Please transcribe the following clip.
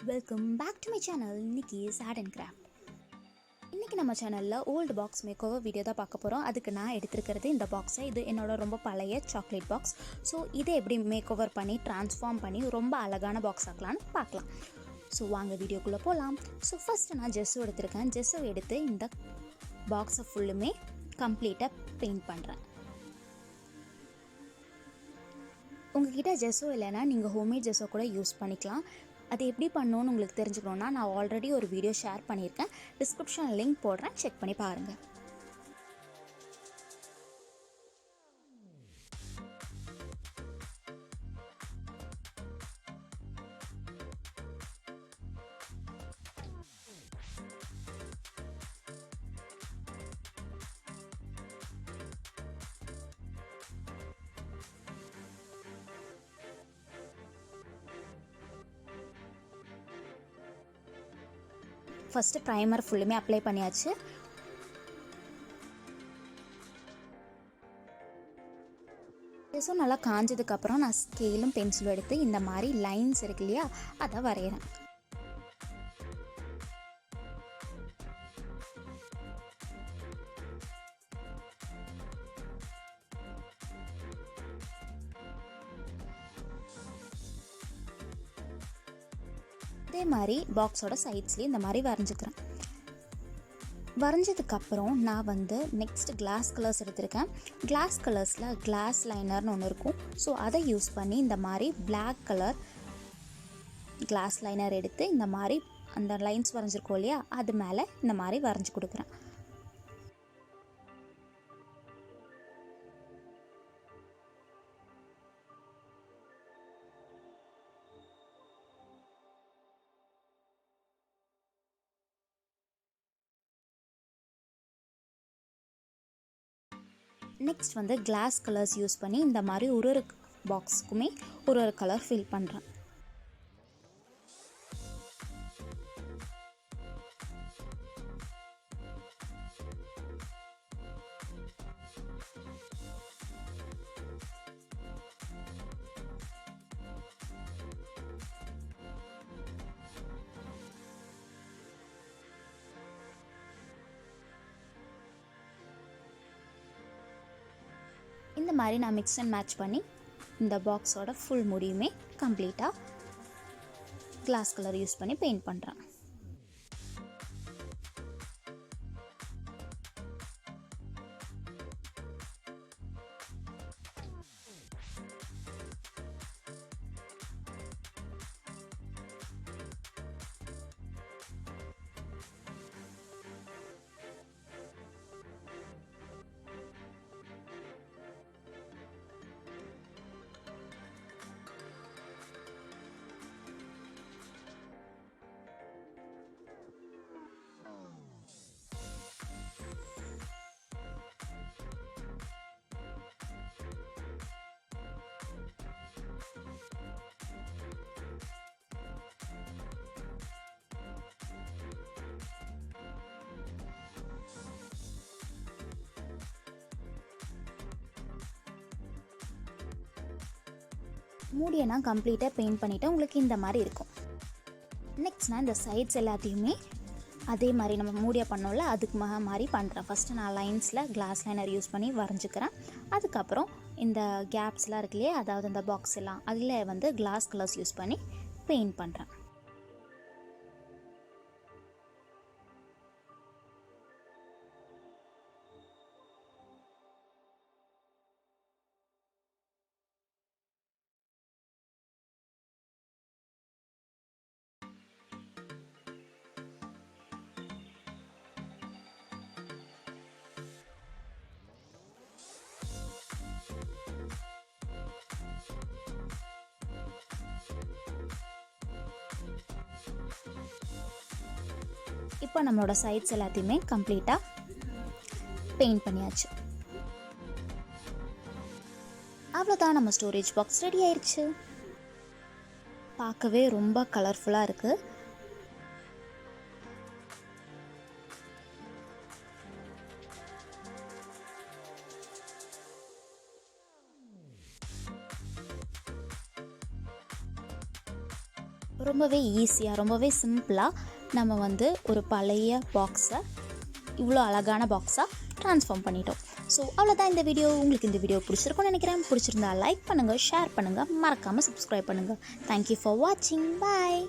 Welcome back to my channel Nikki's art and craft. இன்றைக்கி நம்ம சேனலில் ஓல்டு பாக்ஸ் மேக்கோவர் வீடியோ தான் பார்க்க போகிறோம். அதுக்கு நான் எடுத்துருக்கிறது இந்த பாக்ஸை. இது என்னோட ரொம்ப பழைய சாக்லேட் பாக்ஸ். ஸோ இதை எப்படி மேக்கோவர் பண்ணி ட்ரான்ஸ்ஃபார்ம் பண்ணி ரொம்ப அழகான பாக்ஸ் ஆக்கலான்னு பார்க்கலாம். ஸோ வாங்க வீடியோக்குள்ளே போகலாம். ஸோ ஃபஸ்ட்டு நான் ஜெஸ்ஸோ எடுத்திருக்கேன். ஜெஸ்ஸோ எடுத்து இந்த பாக்ஸை ஃபுல்லுமே கம்ப்ளீட்டாக பெயிண்ட் பண்ணுறேன். உங்கள்கிட்ட ஜெஸ்ஸோ இல்லைன்னா நீங்கள் ஹோம்மேட் ஜெஸ்ஸோ கூட யூஸ் பண்ணிக்கலாம். அது எப்படி பண்ணணும்னு உங்களுக்கு தெரிஞ்சுக்கணுன்னா நான் ஆல்ரெடி ஒரு வீடியோ ஷேர் பண்ணியிருக்கேன். டிஸ்கிரிப்ஷன் லிங்க் போடுறேன், செக் பண்ணி பாருங்கள். ஃபஸ்ட்டு ப்ரைமர் ஃபுல்லுமே அப்ளை பண்ணியாச்சு. ஸோ நல்லா காஞ்சதுக்கப்புறம் நான் ஸ்கேலும் பென்சிலும் எடுத்து இந்த மாதிரி லைன்ஸ் இருக்கு இல்லையா, அதை வரைகிறேன். இதே மாதிரி பாக்ஸோட சைட்ஸ்லேயும் இந்த மாதிரி வரைஞ்சிக்கிறேன். வரைஞ்சதுக்கப்புறம் நான் நெக்ஸ்ட் கிளாஸ் கலர்ஸ் எடுத்திருக்கேன். கிளாஸ் கலர்ஸில் கிளாஸ் லைனர்னு ஒன்று இருக்கும். ஸோ அதை யூஸ் பண்ணி இந்த மாதிரி பிளாக் கலர் கிளாஸ் லைனர் எடுத்து இந்த மாதிரி அந்த லைன்ஸ் வரைஞ்சிருக்கோம் இல்லையா, அது மேலே இந்த மாதிரி வரைஞ்சி கொடுக்குறேன். நெக்ஸ்ட் கிளாஸ் கலர்ஸ் யூஸ் பண்ணி இந்த மாதிரி ஒரு பாக்ஸுக்குமே ஒரு கலர் ஃபில் பண்ணுறேன். இந்த மாதிரி நான் மிக்ஸ் அண்ட் மேட்ச் பண்ணி இந்த பாக்ஸோட ஃபுல் முடியுமே கம்ப்ளீட்டாக கிளாஸ் கலர் யூஸ் பண்ணி பெயிண்ட் பண்ணுறேன். மூடியை நான் கம்ப்ளீட்டாக பெயிண்ட் பண்ணிவிட்டு உங்களுக்கு இந்த மாதிரி இருக்கும். நெக்ஸ்ட் நான் இந்த சைட்ஸ் எல்லாத்தையுமே அதே மாதிரி நம்ம மூடியை பண்ணோம்ல அதுக்கு மாதிரி பண்ணுறேன். ஃபஸ்ட்டு நான் லைன்ஸில் கிளாஸ் லைனர் யூஸ் பண்ணி வரைஞ்சிக்கிறேன். அதுக்கப்புறம் இந்த கேப்ஸ்லாம் இருக்கு இல்லையா, அதாவது இந்த பாக்ஸ் எல்லாம் அதில் கிளாஸ் கலர்ஸ் யூஸ் பண்ணி பெயிண்ட் பண்ணுறேன். இப்போ நம்மளோட சைட்ஸ் எல்லாத்தையுமே கம்ப்ளீட்டாக பெயிண்ட் பண்ணியாச்சு. அவ்வளோதான், நம்ம ஸ்டோரேஜ் பாக்ஸ் ரெடி ஆயிடுச்சு. பார்க்கவே ரொம்ப கலர்ஃபுல்லாக இருக்குது. ரொம்ப ரொம்பவே ஈஸியாக ரொம்பவே சிம்பிளாக நம்ம வந்து ஒரு பழைய பாக்ஸை இவ்வளோ அழகான பாக்ஸாக ட்ரான்ஸ்ஃபார்ம் பண்ணிட்டோம். ஸோ அவ்வளோதான் இந்த வீடியோ. உங்களுக்கு இந்த வீடியோ பிடிச்சிருக்கும்னு நினைக்கிறேன். பிடிச்சிருந்தா லைக் பண்ணுங்கள், ஷேர் பண்ணுங்கள், மறக்காமல் சப்ஸ்கிரைப் பண்ணுங்கள். தேங்க்யூ ஃபார் வாட்சிங். பாய்.